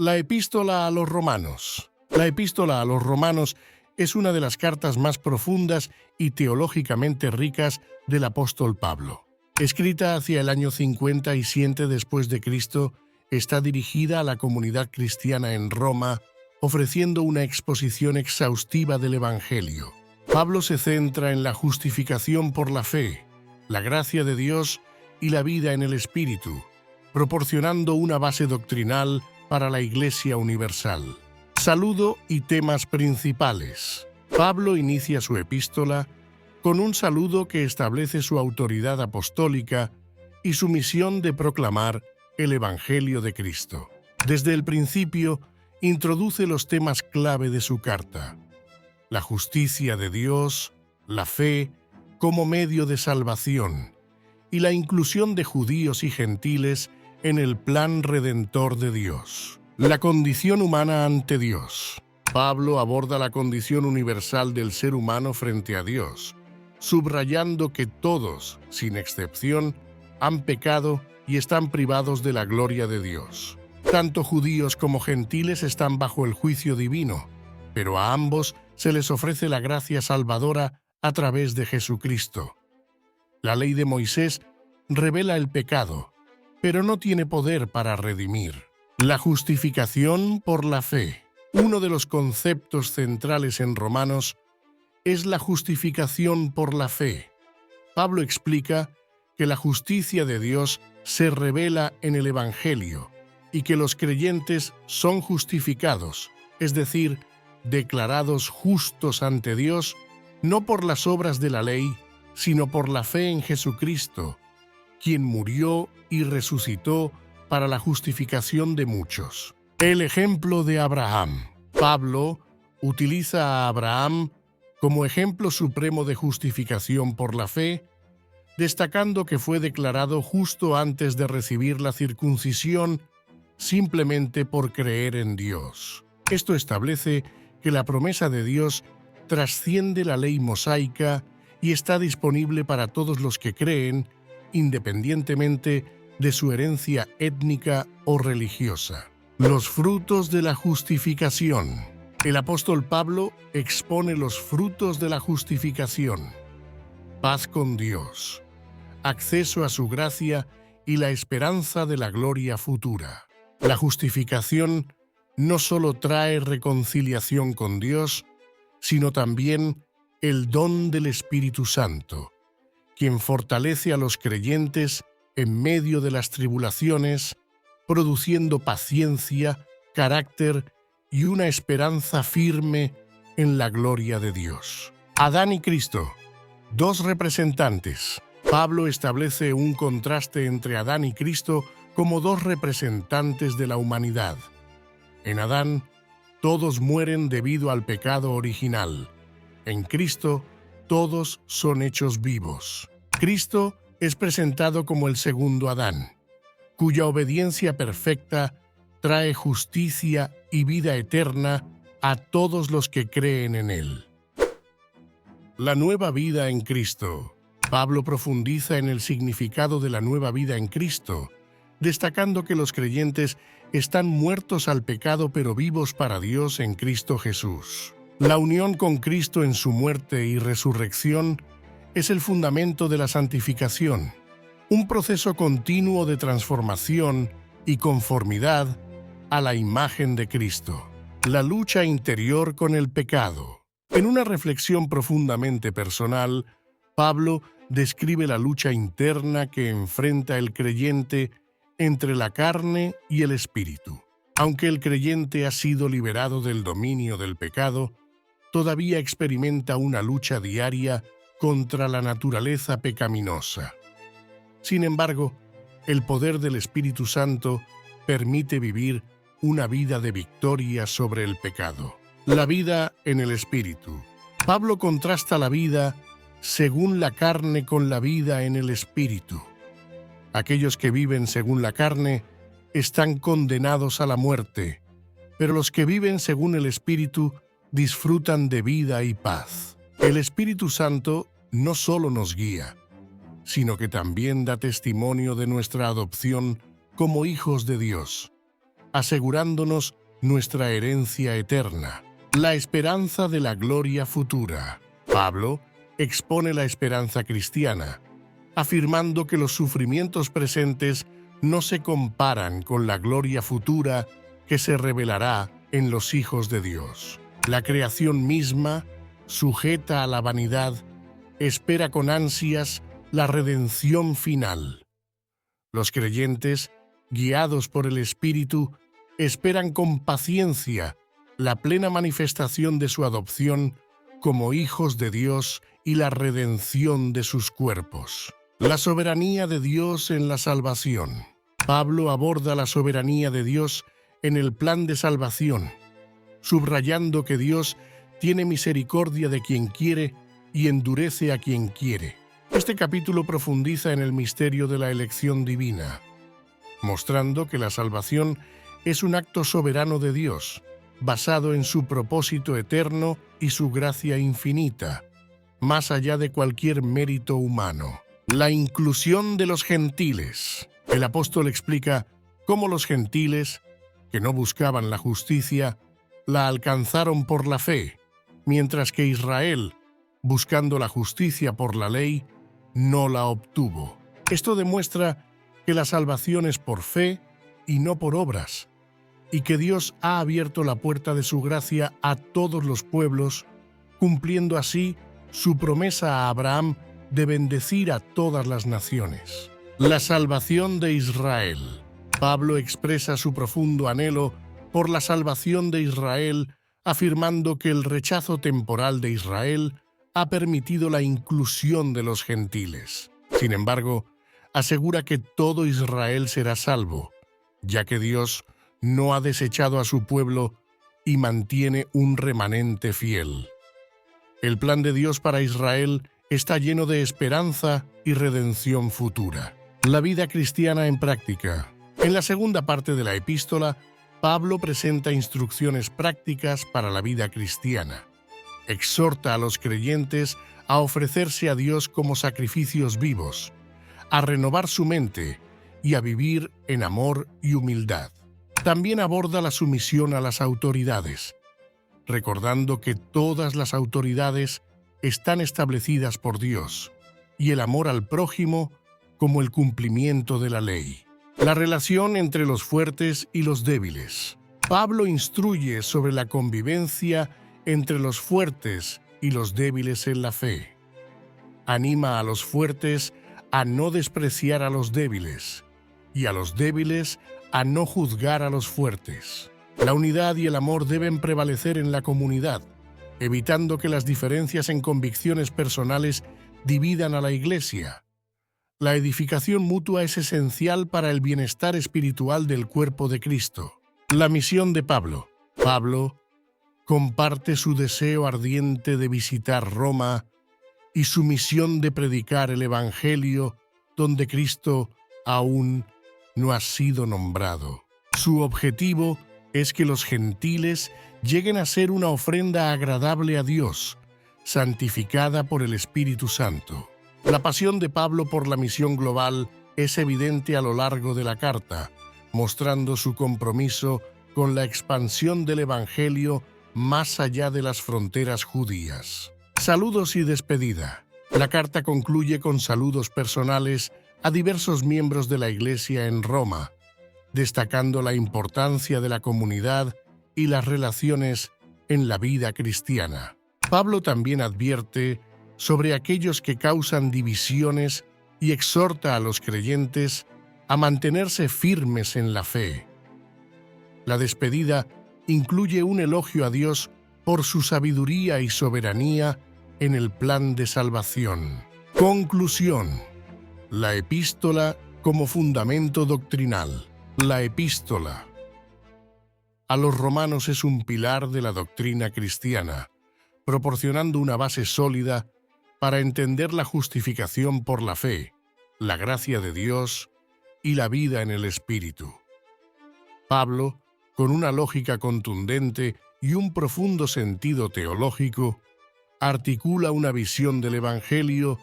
La epístola a los Romanos. La epístola a los Romanos es una de las cartas más profundas y teológicamente ricas del apóstol Pablo. Escrita hacia el año 57 después de Cristo, está dirigida a la comunidad cristiana en Roma, ofreciendo una exposición exhaustiva del Evangelio. Pablo se centra en la justificación por la fe, la gracia de Dios y la vida en el Espíritu, proporcionando una base doctrinal para la Iglesia universal. Saludo y temas principales. Pablo inicia su epístola con un saludo que establece su autoridad apostólica y su misión de proclamar el Evangelio de Cristo. Desde el principio, introduce los temas clave de su carta: la justicia de Dios, la fe como medio de salvación y la inclusión de judíos y gentiles en el plan redentor de Dios. La condición humana ante Dios. Pablo aborda la condición universal del ser humano frente a Dios, subrayando que todos, sin excepción, han pecado y están privados de la gloria de Dios. Tanto judíos como gentiles están bajo el juicio divino, pero a ambos se les ofrece la gracia salvadora a través de Jesucristo. La ley de Moisés revela el pecado, pero no tiene poder para redimir. La justificación por la fe. Uno de los conceptos centrales en Romanos es la justificación por la fe. Pablo explica que la justicia de Dios se revela en el Evangelio y que los creyentes son justificados, es decir, declarados justos ante Dios, no por las obras de la ley, sino por la fe en Jesucristo, quien murió y resucitó para la justificación de muchos. El ejemplo de Abraham. Pablo utiliza a Abraham como ejemplo supremo de justificación por la fe, destacando que fue declarado justo antes de recibir la circuncisión simplemente por creer en Dios. Esto establece que la promesa de Dios trasciende la ley mosaica y está disponible para todos los que creen, independientemente de su herencia étnica o religiosa. Los frutos de la justificación. El apóstol Pablo expone los frutos de la justificación: paz con Dios, acceso a su gracia y la esperanza de la gloria futura. La justificación no solo trae reconciliación con Dios, sino también el don del Espíritu Santo, quien fortalece a los creyentes en medio de las tribulaciones, produciendo paciencia, carácter y una esperanza firme en la gloria de Dios. Adán y Cristo, dos representantes. Pablo establece un contraste entre Adán y Cristo como dos representantes de la humanidad. En Adán, todos mueren debido al pecado original. En Cristo, todos son hechos vivos. Cristo es presentado como el segundo Adán, cuya obediencia perfecta trae justicia y vida eterna a todos los que creen en él. La nueva vida en Cristo. Pablo profundiza en el significado de la nueva vida en Cristo, destacando que los creyentes están muertos al pecado pero vivos para Dios en Cristo Jesús. La unión con Cristo en su muerte y resurrección es el fundamento de la santificación, un proceso continuo de transformación y conformidad a la imagen de Cristo. La lucha interior con el pecado. En una reflexión profundamente personal, Pablo describe la lucha interna que enfrenta el creyente entre la carne y el espíritu. Aunque el creyente ha sido liberado del dominio del pecado, todavía experimenta una lucha diaria contra la naturaleza pecaminosa. Sin embargo, el poder del Espíritu Santo permite vivir una vida de victoria sobre el pecado. La vida en el Espíritu. Pablo contrasta la vida según la carne con la vida en el Espíritu. Aquellos que viven según la carne están condenados a la muerte, pero los que viven según el Espíritu disfrutan de vida y paz. El Espíritu Santo no solo nos guía, sino que también da testimonio de nuestra adopción como hijos de Dios. asegurándonos nuestra herencia eterna, la esperanza de la gloria futura. Pablo expone la esperanza cristiana, afirmando que los sufrimientos presentes no se comparan con la gloria futura que se revelará en los hijos de Dios. La creación misma, sujeta a la vanidad, espera con ansias la redención final. Los creyentes, guiados por el Espíritu, esperan con paciencia la plena manifestación de su adopción como hijos de Dios y la redención de sus cuerpos. La soberanía de Dios en la salvación. Pablo aborda la soberanía de Dios en el plan de salvación, subrayando que Dios tiene misericordia de quien quiere y endurece a quien quiere. Este capítulo profundiza en el misterio de la elección divina, mostrando que la salvación es un acto soberano de Dios, basado en su propósito eterno y su gracia infinita, más allá de cualquier mérito humano. La inclusión de los gentiles. El apóstol explica cómo los gentiles, que no buscaban la justicia, la alcanzaron por la fe, mientras que Israel, buscando la justicia por la ley, no la obtuvo. Esto demuestra que la salvación es por fe y no por obras, y que Dios ha abierto la puerta de su gracia a todos los pueblos, cumpliendo así su promesa a Abraham de bendecir a todas las naciones. La salvación de Israel. Pablo expresa su profundo anhelo por la salvación de Israel, afirmando que el rechazo temporal de Israel ha permitido la inclusión de los gentiles. Sin embargo, asegura que todo Israel será salvo, ya que Dios no ha desechado a su pueblo y mantiene un remanente fiel. El plan de Dios para Israel está lleno de esperanza y redención futura. La vida cristiana en práctica. En la segunda parte de la epístola, Pablo presenta instrucciones prácticas para la vida cristiana. Exhorta a los creyentes a ofrecerse a Dios como sacrificios vivos, a renovar su mente y a vivir en amor y humildad. También aborda la sumisión a las autoridades, recordando que todas las autoridades están establecidas por Dios, y el amor al prójimo como el cumplimiento de la ley. La relación entre los fuertes y los débiles. Pablo instruye sobre la convivencia entre los fuertes y los débiles en la fe. Anima a los fuertes a no despreciar a los débiles, y a los débiles a no juzgar a los fuertes. La unidad y el amor deben prevalecer en la comunidad, evitando que las diferencias en convicciones personales dividan a la Iglesia. La edificación mutua es esencial para el bienestar espiritual del cuerpo de Cristo. La misión de Pablo. Pablo comparte su deseo ardiente de visitar Roma y su misión de predicar el Evangelio donde Cristo aún no ha sido nombrado. Su objetivo es que los gentiles lleguen a ser una ofrenda agradable a Dios, santificada por el Espíritu Santo. La pasión de Pablo por la misión global es evidente a lo largo de la carta, mostrando su compromiso con la expansión del Evangelio más allá de las fronteras judías. Saludos y despedida. La carta concluye con saludos personales a diversos miembros de la Iglesia en Roma, destacando la importancia de la comunidad y las relaciones en la vida cristiana. Pablo también advierte sobre aquellos que causan divisiones y exhorta a los creyentes a mantenerse firmes en la fe. La despedida incluye un elogio a Dios por su sabiduría y soberanía en el plan de salvación. Conclusión. La epístola como fundamento doctrinal. La epístola a los romanos es un pilar de la doctrina cristiana, proporcionando una base sólida para entender la justificación por la fe, la gracia de Dios y la vida en el Espíritu. Pablo, con una lógica contundente y un profundo sentido teológico, articula una visión del Evangelio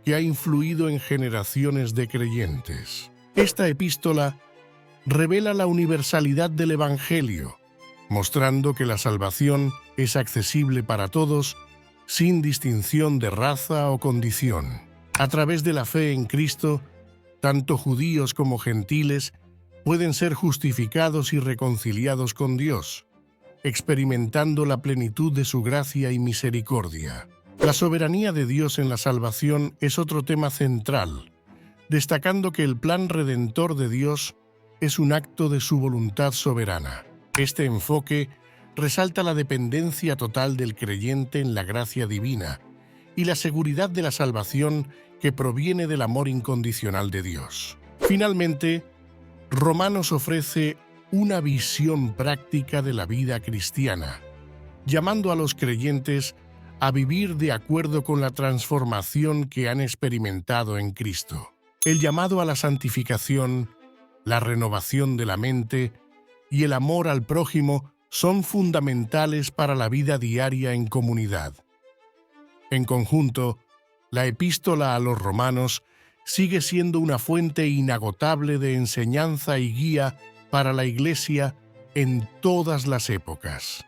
que ha influido en generaciones de creyentes. Esta epístola revela la universalidad del Evangelio, mostrando que la salvación es accesible para todos, sin distinción de raza o condición. A través de la fe en Cristo, tanto judíos como gentiles pueden ser justificados y reconciliados con Dios, experimentando la plenitud de su gracia y misericordia. La soberanía de Dios en la salvación es otro tema central, destacando que el plan redentor de Dios es un acto de su voluntad soberana. Este enfoque resalta la dependencia total del creyente en la gracia divina y la seguridad de la salvación que proviene del amor incondicional de Dios. Finalmente, Romanos ofrece una visión práctica de la vida cristiana, llamando a los creyentes a vivir de acuerdo con la transformación que han experimentado en Cristo. El llamado a la santificación, la renovación de la mente y el amor al prójimo son fundamentales para la vida diaria en comunidad. En conjunto, la epístola a los romanos sigue siendo una fuente inagotable de enseñanza y guía para la Iglesia en todas las épocas.